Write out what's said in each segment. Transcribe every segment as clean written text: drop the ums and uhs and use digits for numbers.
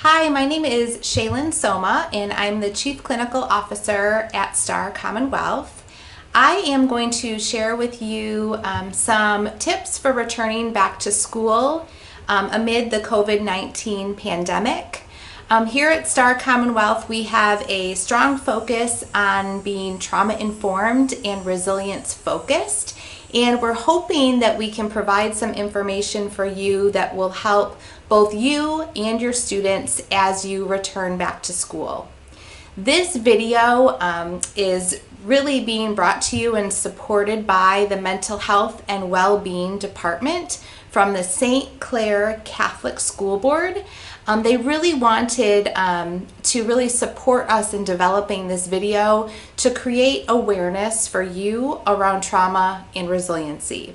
Hi, my name is Shaylin Soma, and I'm the Chief Clinical Officer at Star Commonwealth. I am going to share with you some tips for returning back to school amid the COVID-19 pandemic. Here at Star Commonwealth, we have a strong focus on being trauma-informed and resilience-focused, and we're hoping that we can provide some information for you that will help both you and your students as you return back to school. This video is really being brought to you and supported by the Mental Health and Well-Being Department from the St. Clair Catholic School Board. They really wanted to really support us in developing this video to create awareness for you around trauma and resiliency.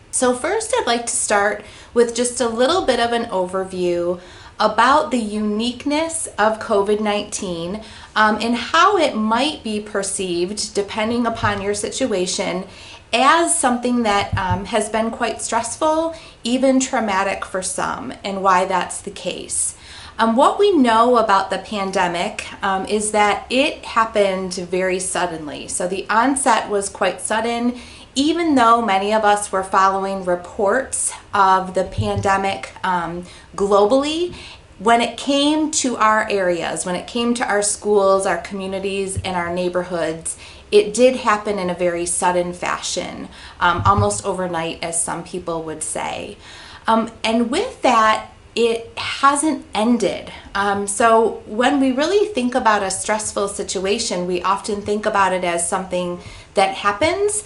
So first, I'd like to start with just a little bit of an overview about the uniqueness of COVID-19 and how it might be perceived, depending upon your situation, as something that has been quite stressful, even traumatic for some, and why that's the case. What we know about the pandemic is that it happened very suddenly. So the onset was quite sudden, even though many of us were following reports of the pandemic globally. When it came to our areas, when it came to our schools, our communities, and our neighborhoods, it did happen in a very sudden fashion, almost overnight, as some people would say. And with that, it hasn't ended. So when we really think about a stressful situation, we often think about it as something that happens,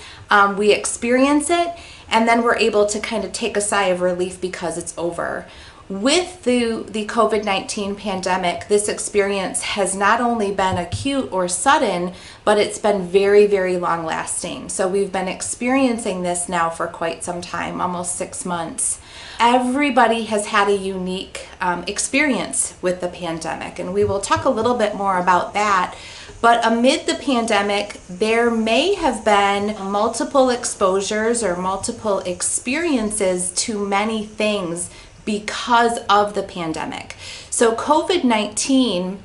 we experience it, and then we're able to kind of take a sigh of relief because it's over. With the COVID-19 pandemic, this experience has not only been acute or sudden, but it's been very, very long lasting. So we've been experiencing this now for quite some time, almost 6 months. Everybody has had a unique experience with the pandemic, and we will talk a little bit more about that. But amid the pandemic, there may have been multiple exposures or multiple experiences to many things because of the pandemic. So COVID-19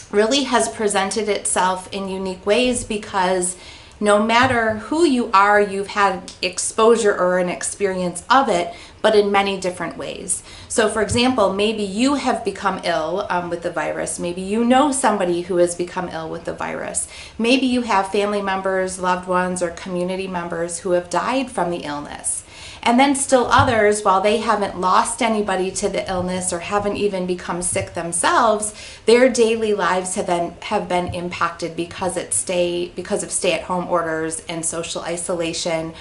really has presented itself in unique ways because no matter who you are, you've had exposure or an experience of it, but in many different ways. So for example, maybe you have become ill with the virus. Maybe you know somebody who has become ill with the virus. Maybe you have family members, loved ones, or community members who have died from the illness. And then still others, while they haven't lost anybody to the illness or haven't even become sick themselves, their daily lives have been impacted because of stay-at-home orders and social isolation.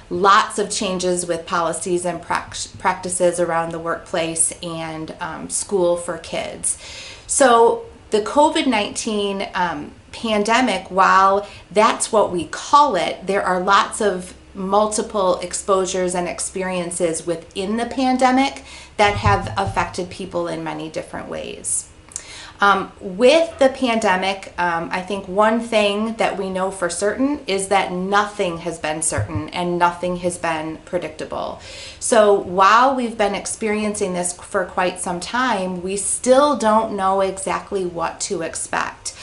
Lots of changes with policies and practices around the workplace and school for kids. So the COVID-19 pandemic, while that's what we call it, there are lots of multiple exposures and experiences within the pandemic that have affected people in many different ways. With the pandemic, I think one thing that we know for certain is that nothing has been certain and nothing has been predictable. So while we've been experiencing this for quite some time, we still don't know exactly what to expect.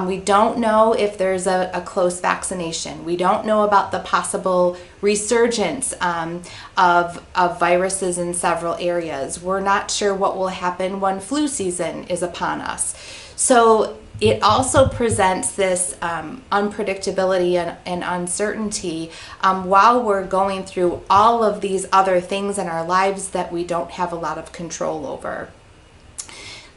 We don't know if there's a close vaccination. We don't know about the possible resurgence of viruses in several areas. We're not sure what will happen when flu season is upon us. So it also presents this unpredictability and uncertainty while we're going through all of these other things in our lives that we don't have a lot of control over.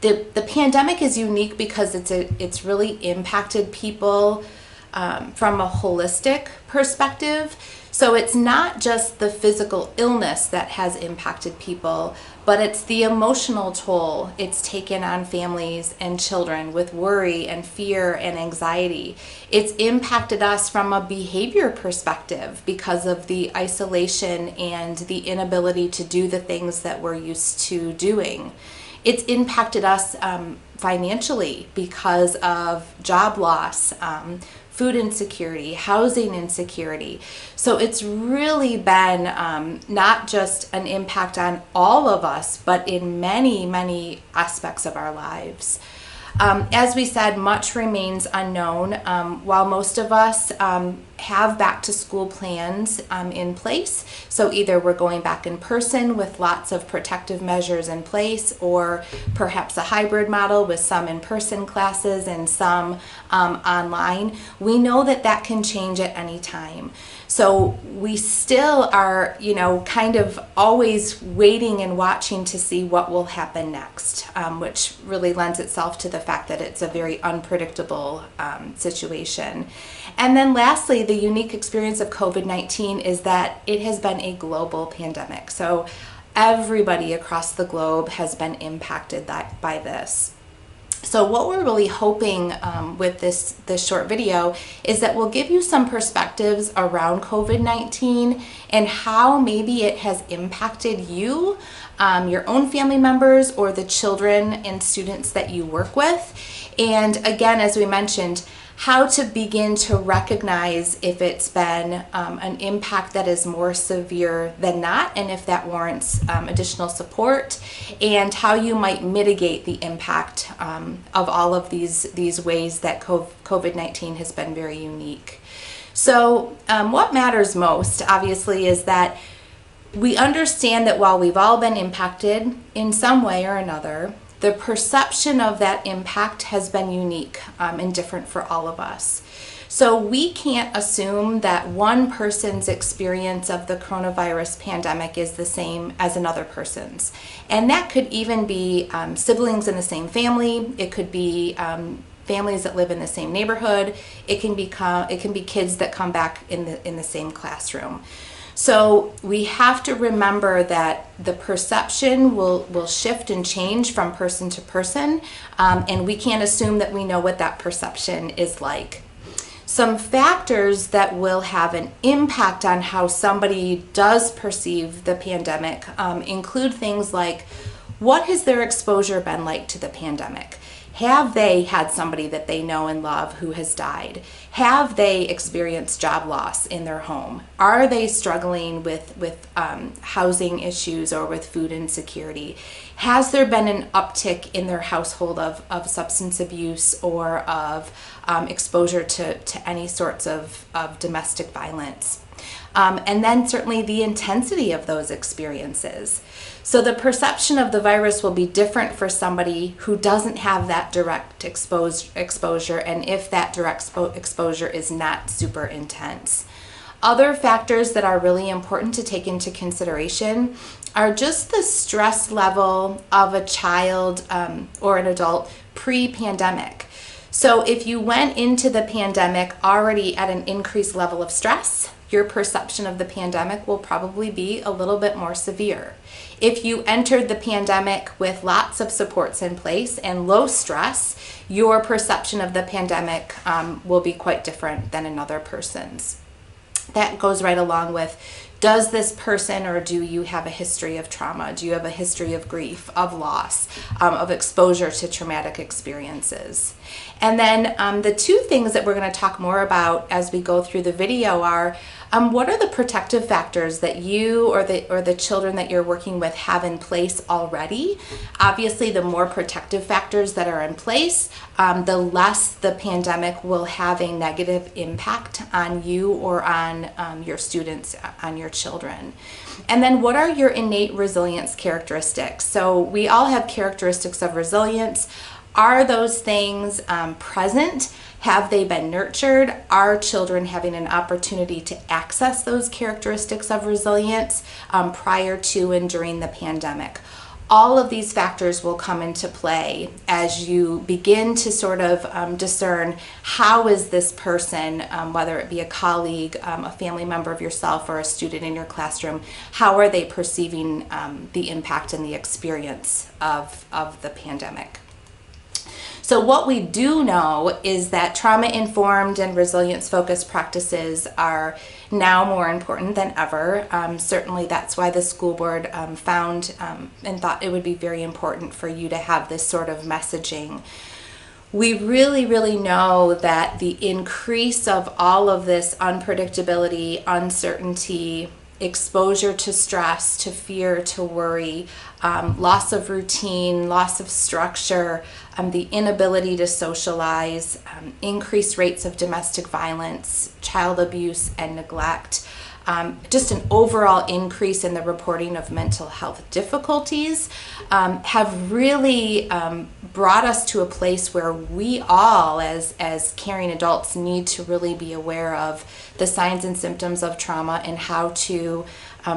The pandemic is unique because it's really impacted people from a holistic perspective. So it's not just the physical illness that has impacted people, but it's the emotional toll it's taken on families and children with worry and fear and anxiety. It's impacted us from a behavior perspective because of the isolation and the inability to do the things that we're used to doing. It's impacted us financially because of job loss, food insecurity, housing insecurity. So it's really been not just an impact on all of us, but in many, many aspects of our lives. As we said, much remains unknown. While most of us have back to school plans in place, so either we're going back in person with lots of protective measures in place, or perhaps a hybrid model with some in-person classes and some online, we know that that can change at any time. So we still are, kind of always waiting and watching to see what will happen next, which really lends itself to the fact that it's a very unpredictable situation. And then lastly, the unique experience of COVID-19 is that it has been a global pandemic. So everybody across the globe has been impacted by this. So what we're really hoping with this short video is that we'll give you some perspectives around COVID-19 and how maybe it has impacted you, your own family members, or the children and students that you work with. And again, as we mentioned, how to begin to recognize if it's been an impact that is more severe than not, and if that warrants additional support, and how you might mitigate the impact of all of these ways that COVID-19 has been very unique. So what matters most, obviously, is that we understand that while we've all been impacted in some way or another, the perception of that impact has been unique and different for all of us. So we can't assume that one person's experience of the coronavirus pandemic is the same as another person's. And that could even be siblings in the same family. It could be families that live in the same neighborhood. It can be kids that come back in the same classroom. So we have to remember that the perception will shift and change from person to person, and we can't assume that we know what that perception is like. Some factors that will have an impact on how somebody does perceive the pandemic include things like, what has their exposure been like to the pandemic? Have they had somebody that they know and love who has died? Have they experienced job loss in their home? Are they struggling with housing issues or with food insecurity? Has there been an uptick in their household of substance abuse or of exposure to any sorts of domestic violence? And then certainly the intensity of those experiences. So the perception of the virus will be different for somebody who doesn't have that direct exposure, and if that direct exposure is not super intense. Other factors that are really important to take into consideration are just the stress level of a child or an adult pre-pandemic. So if you went into the pandemic already at an increased level of stress, your perception of the pandemic will probably be a little bit more severe. If you entered the pandemic with lots of supports in place and low stress, your perception of the pandemic will be quite different than another person's. That goes right along with, does this person or do you have a history of trauma? Do you have a history of grief, of loss, of exposure to traumatic experiences? And then the two things that we're going to talk more about as we go through the video are, what are the protective factors that you or the children that you're working with have in place already? Obviously, the more protective factors that are in place, the less the pandemic will have a negative impact on you or on your students, on your children. And then what are your innate resilience characteristics? So we all have characteristics of resilience. Are those things present? Have they been nurtured? Are children having an opportunity to access those characteristics of resilience prior to and during the pandemic? All of these factors will come into play as you begin to sort of discern how is this person, whether it be a colleague, a family member of yourself, or a student in your classroom, how are they perceiving the impact and the experience of the pandemic? So what we do know is that trauma-informed and resilience-focused practices are now more important than ever. Certainly that's why the school board found and thought it would be very important for you to have this sort of messaging. we really know that the increase of all of this unpredictability, uncertainty, exposure to stress, to fear, to worry, loss of routine, loss of structure, the inability to socialize, increased rates of domestic violence, child abuse, and neglect. Just an overall increase in the reporting of mental health difficulties have really brought us to a place where we all, as caring adults, need to really be aware of the signs and symptoms of trauma and how to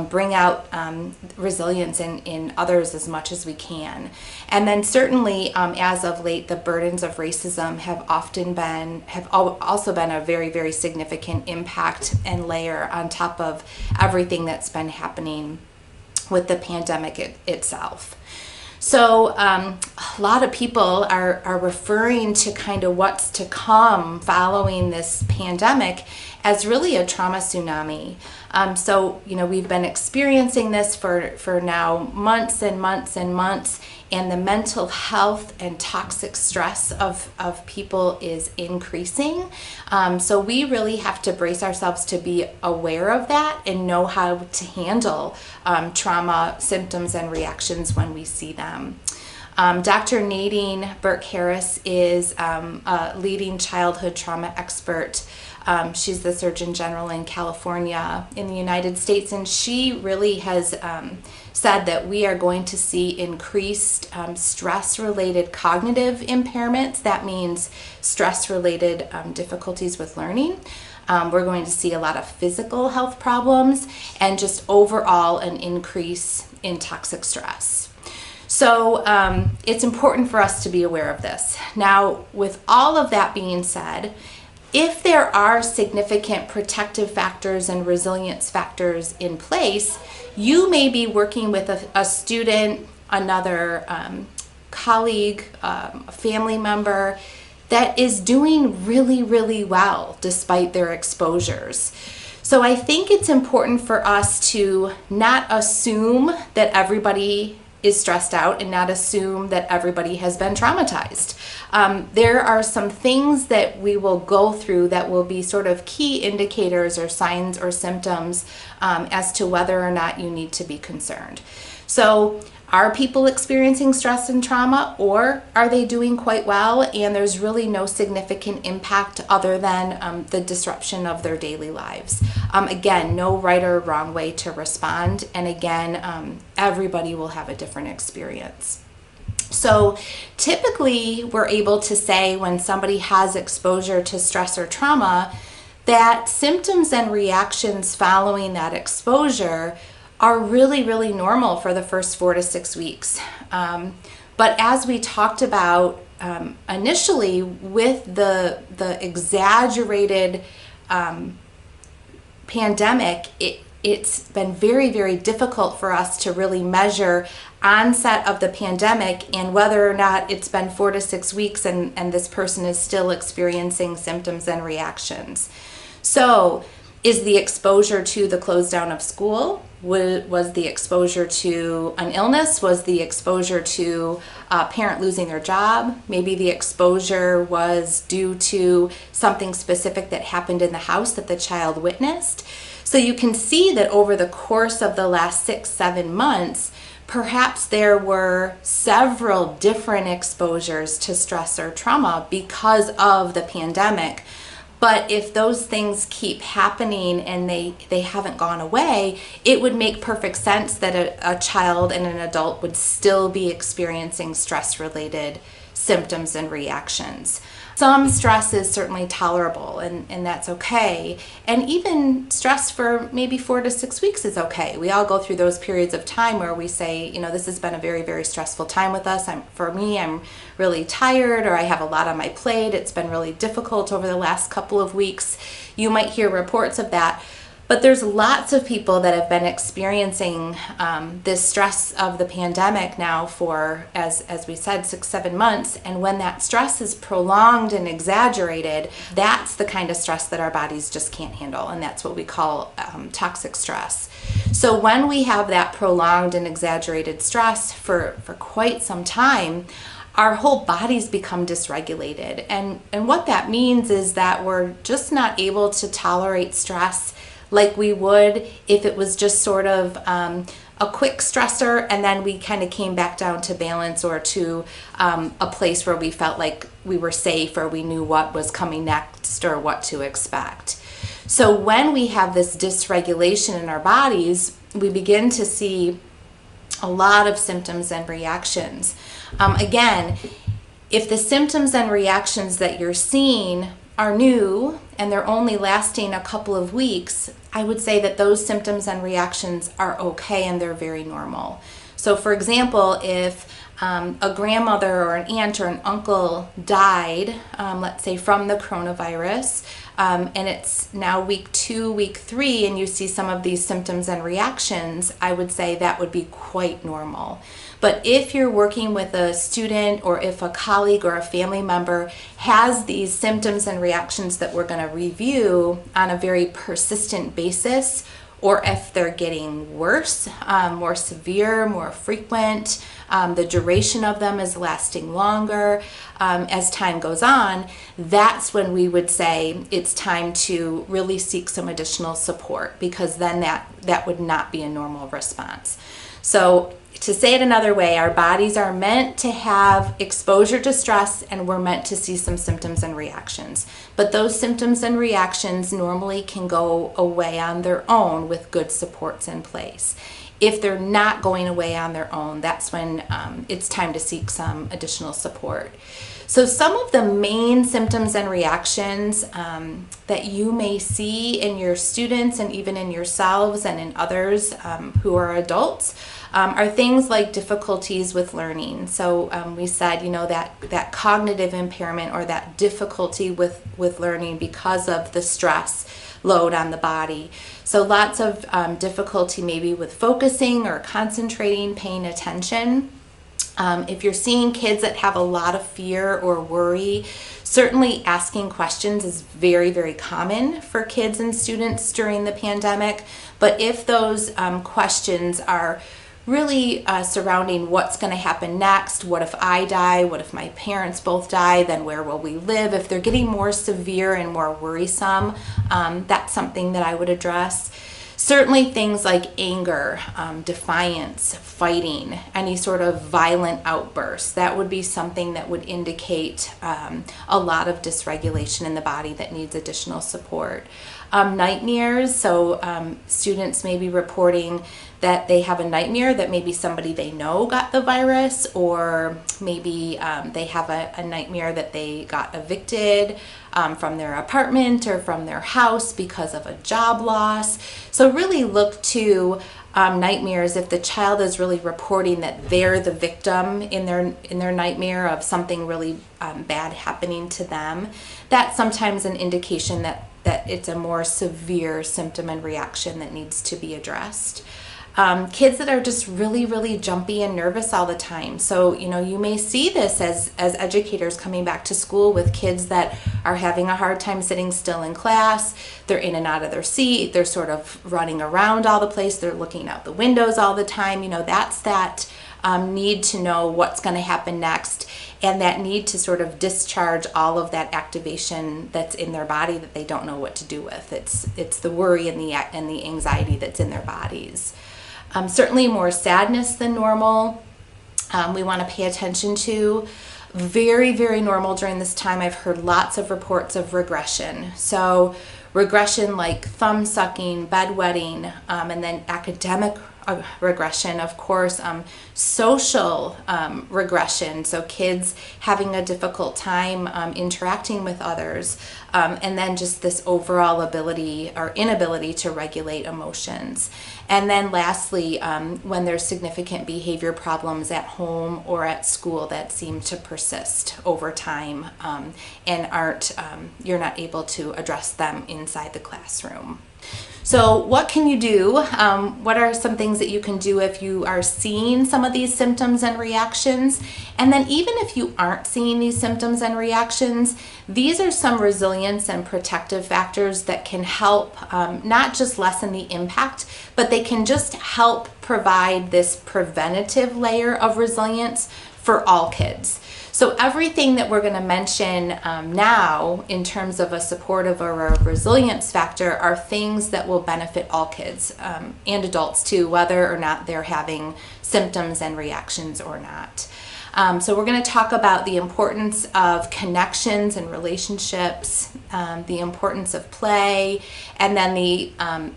bring out resilience in others as much as we can. And then certainly, as of late, the burdens of racism have also been a very significant impact and layer on top of everything that's been happening with the pandemic itself. So a lot of people are referring to kind of what's to come following this pandemic as really a trauma tsunami. So, we've been experiencing this for now months and months and months, and the mental health and toxic stress of people is increasing. So we really have to brace ourselves to be aware of that and know how to handle trauma symptoms and reactions when we see them. Dr. Nadine Burke-Harris is a leading childhood trauma expert. She's the Surgeon General in California in the United States, and she really has said that we are going to see increased stress-related cognitive impairments. That means stress-related difficulties with learning. We're going to see a lot of physical health problems and just overall an increase in toxic stress. So it's important for us to be aware of this. Now, with all of that being said, if there are significant protective factors and resilience factors in place, you may be working with a student, another colleague, a family member that is doing really well despite their exposures. So I think it's important for us to not assume that everybody is stressed out and not assume that everybody has been traumatized. There are some things that we will go through that will be sort of key indicators or signs or symptoms as to whether or not you need to be concerned. So, are people experiencing stress and trauma, or are they doing quite well and there's really no significant impact other than the disruption of their daily lives? Again, no right or wrong way to respond, and again, everybody will have a different experience. So typically we're able to say when somebody has exposure to stress or trauma that symptoms and reactions following that exposure are really normal for the first 4 to 6 weeks. But as we talked about initially with the exaggerated pandemic, it's been very difficult for us to really measure onset of the pandemic and whether or not it's been 4 to 6 weeks and this person is still experiencing symptoms and reactions. So is the exposure to the close down of school? Was the exposure to an illness? Was the exposure to a parent losing their job? Maybe the exposure was due to something specific that happened in the house that the child witnessed. So you can see that over the course of the last 6-7 months, perhaps there were several different exposures to stress or trauma because of the pandemic. But if those things keep happening and they haven't gone away, it would make perfect sense that a child and an adult would still be experiencing stress-related symptoms and reactions. Some stress is certainly tolerable and that's okay. And even stress for maybe 4 to 6 weeks is okay. We all go through those periods of time where we say, this has been a very stressful time with us. For me, I'm really tired, or I have a lot on my plate. It's been really difficult over the last couple of weeks. You might hear reports of that. But there's lots of people that have been experiencing this stress of the pandemic now for, as we said, 6-7 months. And when that stress is prolonged and exaggerated, that's the kind of stress that our bodies just can't handle. And that's what we call toxic stress. So when we have that prolonged and exaggerated stress for quite some time, our whole bodies become dysregulated. And what that means is that we're just not able to tolerate stress like we would if it was just sort of a quick stressor and then we kind of came back down to balance, or to a place where we felt like we were safe, or we knew what was coming next or what to expect. So when we have this dysregulation in our bodies, we begin to see a lot of symptoms and reactions. Again, if the symptoms and reactions that you're seeing are new and they're only lasting a couple of weeks, I would say that those symptoms and reactions are okay and they're very normal. So for example, if a grandmother or an aunt or an uncle died, let's say from the coronavirus, and it's now week 2, week 3, and you see some of these symptoms and reactions, I would say that would be quite normal. But if you're working with a student, or if a colleague or a family member has these symptoms and reactions that we're going to review on a very persistent basis, or if they're getting worse, more severe, more frequent, the duration of them is lasting longer as time goes on, that's when we would say it's time to really seek some additional support, because then that would not be a normal response. So to say it another way, our bodies are meant to have exposure to stress, and we're meant to see some symptoms and reactions. But those symptoms and reactions normally can go away on their own with good supports in place. If they're not going away on their own, that's when it's time to seek some additional support. So some of the main symptoms and reactions that you may see in your students, and even in yourselves and in others who are adults, are things like difficulties with learning. So we said, that cognitive impairment, or that difficulty with learning because of the stress load on the body. So lots of difficulty maybe with focusing or concentrating, paying attention. If you're seeing kids that have a lot of fear or worry, certainly asking questions is very, very common for kids and students during the pandemic. But if those questions are really surrounding what's going to happen next, what if I die, what if my parents both die, then where will we live? If they're getting more severe and more worrisome, that's something that I would address. Certainly things like anger, defiance, fighting, any sort of violent outbursts, that would be something that would indicate a lot of dysregulation in the body that needs additional support. Nightmares, so students may be reporting that they have a nightmare that maybe somebody they know got the virus, or maybe they have a nightmare that they got evicted from their apartment or from their house because of a job loss. So really look to nightmares if the child is really reporting that they're the victim in their nightmare of something really bad happening to them. That's sometimes an indication that it's a more severe symptom and reaction that needs to be addressed. Kids that are just really, really jumpy and nervous all the time. So, you may see this as educators coming back to school with kids that are having a hard time sitting still in class. They're in and out of their seat. They're sort of running around all the place. They're looking out the windows all the time. That's that need to know what's going to happen next, and that need to sort of discharge all of that activation that's in their body that they don't know what to do with. It's the worry and the anxiety that's in their bodies. Certainly more sadness than normal. We want to pay attention to. Very, very normal during this time. I've heard lots of reports of regression. So regression like thumb sucking, bedwetting, and then academic regression, of course, social regression, so kids having a difficult time interacting with others, and then just this overall ability or inability to regulate emotions. And then lastly, when there's significant behavior problems at home or at school that seem to persist over time and you're not able to address them inside the classroom. So what can you do? What are some things that you can do if you are seeing some of these symptoms and reactions? And then even if you aren't seeing these symptoms and reactions, these are some resilience and protective factors that can help not just lessen the impact, but they can just help provide this preventative layer of resilience for all kids. So everything that we're going to mention now in terms of a supportive or a resilience factor are things that will benefit all kids and adults too, whether or not they're having symptoms and reactions or not. So we're going to talk about the importance of connections and relationships, the importance of play, and then the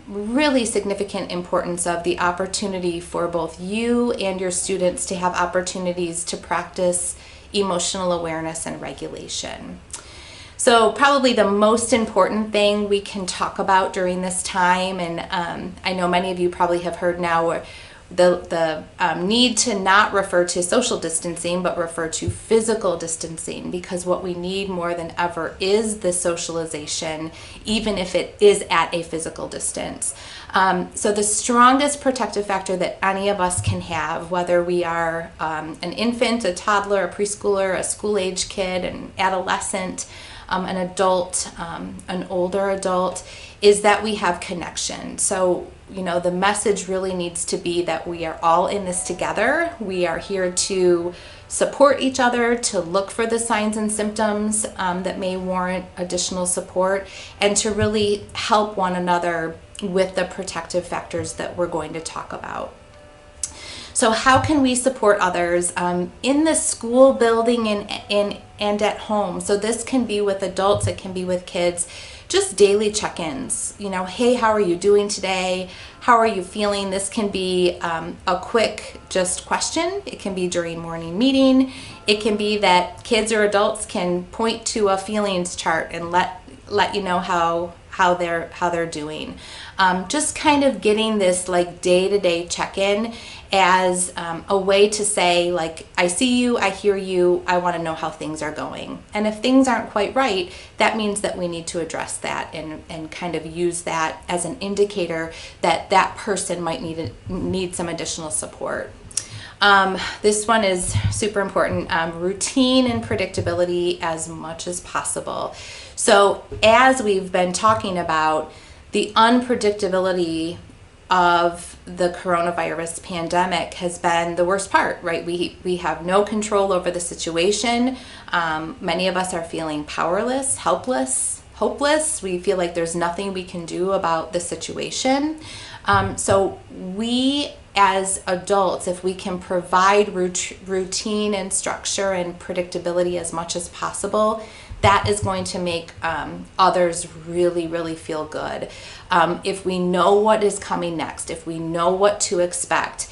really significant importance of the opportunity for both you and your students to have opportunities to practice emotional awareness and regulation. So probably the most important thing we can talk about during this time, and I know many of you probably have heard now the need to not refer to social distancing, but refer to physical distancing, because what we need more than ever is the socialization, even if it is at a physical distance. So the strongest protective factor that any of us can have, whether we are an infant, a toddler, a preschooler, a school-age kid, an adolescent, an adult, an older adult, is that we have connection. So, the message really needs to be that we are all in this together. We are here to support each other, to look for the signs and symptoms that may warrant additional support, and to really help one another with the protective factors that we're going to talk about. So how can we support others in the school building and at home? So this can be with adults, it can be with kids. Just daily check-ins, hey, how are you doing today? How are you feeling? This can be a quick just question. It can be during morning meeting. It can be that kids or adults can point to a feelings chart and let you know how they're doing. Just kind of getting this like day-to-day check-in as a way to say, like, I see you, I hear you, I want to know how things are going. And if things aren't quite right, that means that we need to address that and kind of use that as an indicator that that person might need some additional support. This one is super important, routine and predictability as much as possible. So as we've been talking about, the unpredictability of the coronavirus pandemic has been the worst part, right? We have no control over the situation. Many of us are feeling powerless, helpless, hopeless. We feel like there's nothing we can do about the situation. So we as adults, if we can provide routine and structure and predictability as much as possible, that is going to make others really, really feel good. If we know what is coming next, if we know what to expect,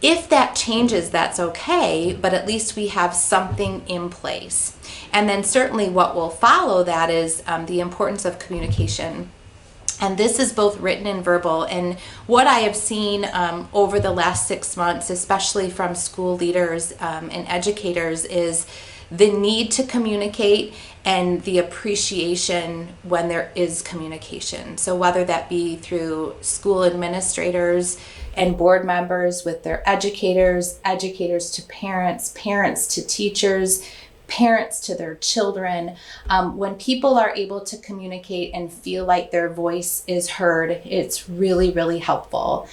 if that changes, that's okay, but at least we have something in place. And then certainly what will follow that is the importance of communication. And this is both written and verbal. And what I have seen over the last 6 months, especially from school leaders and educators, is the need to communicate and the appreciation when there is communication. So whether that be through school administrators and board members with their educators, educators to parents, parents to teachers, parents to their children, when people are able to communicate and feel like their voice is heard, it's really, really helpful.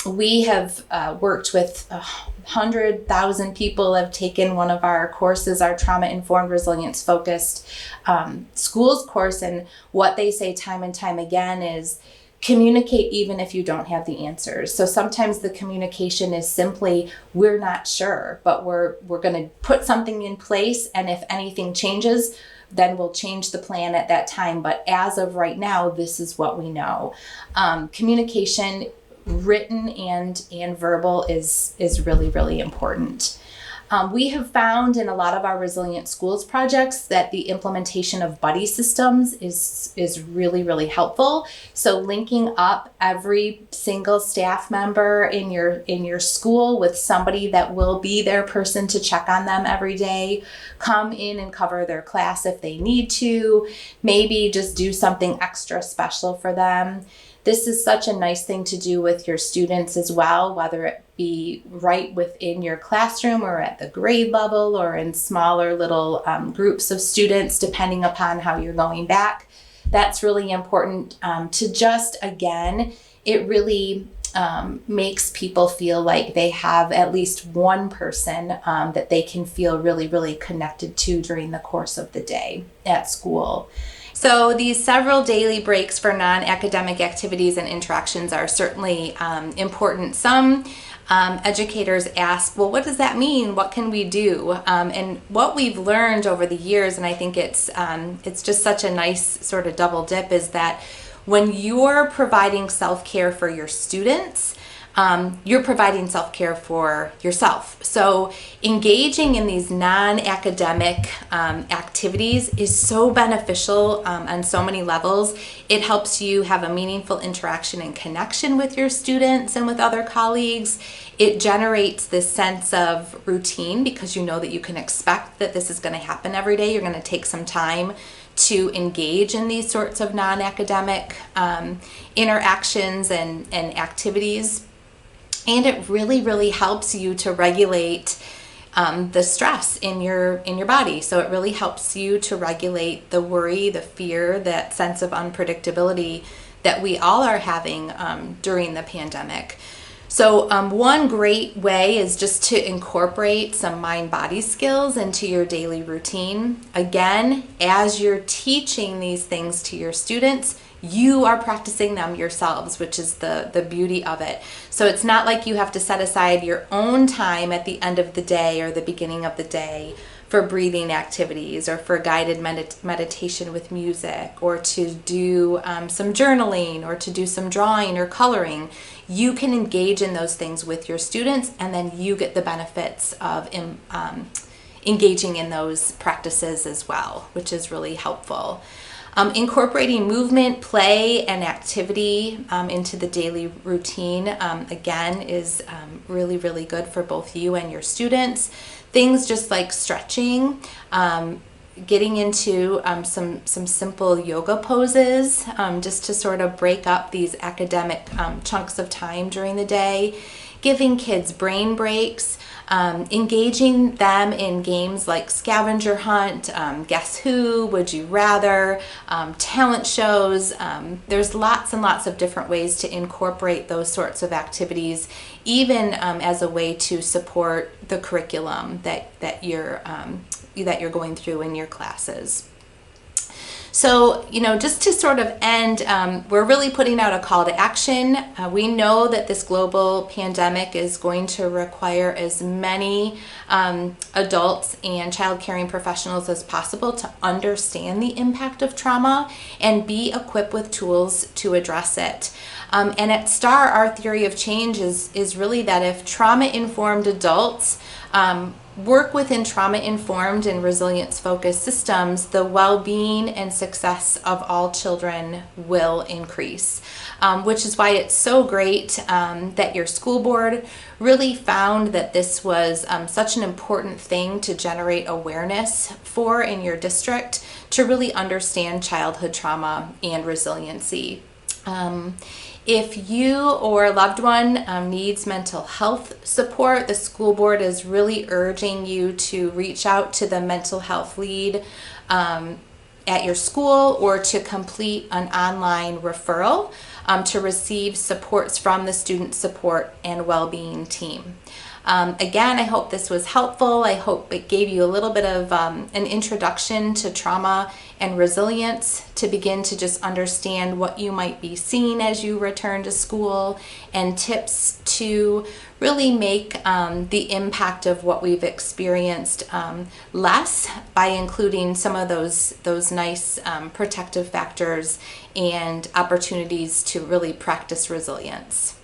We have worked with 100,000 people have taken one of our courses, our trauma-informed, resilience-focused schools course, and what they say time and time again is communicate even if you don't have the answers. So sometimes the communication is simply, we're not sure, but we're going to put something in place, and if anything changes, then we'll change the plan at that time. But as of right now, this is what we know. Communication, written and verbal, is really, really important. We have found in a lot of our Resilient Schools projects that the implementation of buddy systems is really, really helpful. So linking up every single staff member in your school with somebody that will be their person to check on them every day, come in and cover their class if they need to, maybe just do something extra special for them. This is such a nice thing to do with your students as well, whether it be right within your classroom or at the grade level or in smaller little groups of students, depending upon how you're going back. That's really important to just, again, it really makes people feel like they have at least one person that they can feel really, really connected to during the course of the day at school. So these several daily breaks for non-academic activities and interactions are certainly important. Some educators ask, well, what does that mean? What can we do? And what we've learned over the years, and I think it's just such a nice sort of double dip, is that when you're providing self-care for your students, you're providing self-care for yourself. So engaging in these non-academic activities is so beneficial on so many levels. It helps you have a meaningful interaction and connection with your students and with other colleagues. It generates this sense of routine because you know that you can expect that this is going to happen every day. You're going to take some time to engage in these sorts of non-academic interactions and activities. And it really, really helps you to regulate the stress in your body. So it really helps you to regulate the worry, the fear, that sense of unpredictability that we all are having during the pandemic. So one great way is just to incorporate some mind-body skills into your daily routine. Again, as you're teaching these things to your students, you are practicing them yourselves, which is the beauty of it. So it's not like you have to set aside your own time at the end of the day or the beginning of the day for breathing activities or for guided meditation with music, or to do some journaling, or to do some drawing or coloring. You can engage in those things with your students, and then you get the benefits of engaging in those practices as well, which is really helpful. Incorporating movement, play, and activity into the daily routine, again, is really, really good for both you and your students. Things just like stretching, getting into some simple yoga poses, just to sort of break up these academic chunks of time during the day, giving kids brain breaks, engaging them in games like scavenger hunt, guess who, would you rather, talent shows. There's lots and lots of different ways to incorporate those sorts of activities, even as a way to support the curriculum that you're going through in your classes. So, just to sort of end, we're really putting out a call to action. We know that this global pandemic is going to require as many adults and child caring professionals as possible to understand the impact of trauma and be equipped with tools to address it. And at STAR, our theory of change is really that if trauma-informed adults work within trauma-informed and resilience-focused systems, the well-being and success of all children will increase, which is why it's so great that your school board really found that this was such an important thing to generate awareness for in your district, to really understand childhood trauma and resiliency. If you or a loved one needs mental health support, the school board is really urging you to reach out to the mental health lead at your school, or to complete an online referral to receive supports from the student support and well-being team. Again, I hope this was helpful. I hope it gave you a little bit of an introduction to trauma and resilience, to begin to just understand what you might be seeing as you return to school, and tips to really make the impact of what we've experienced less, by including some of those nice protective factors and opportunities to really practice resilience.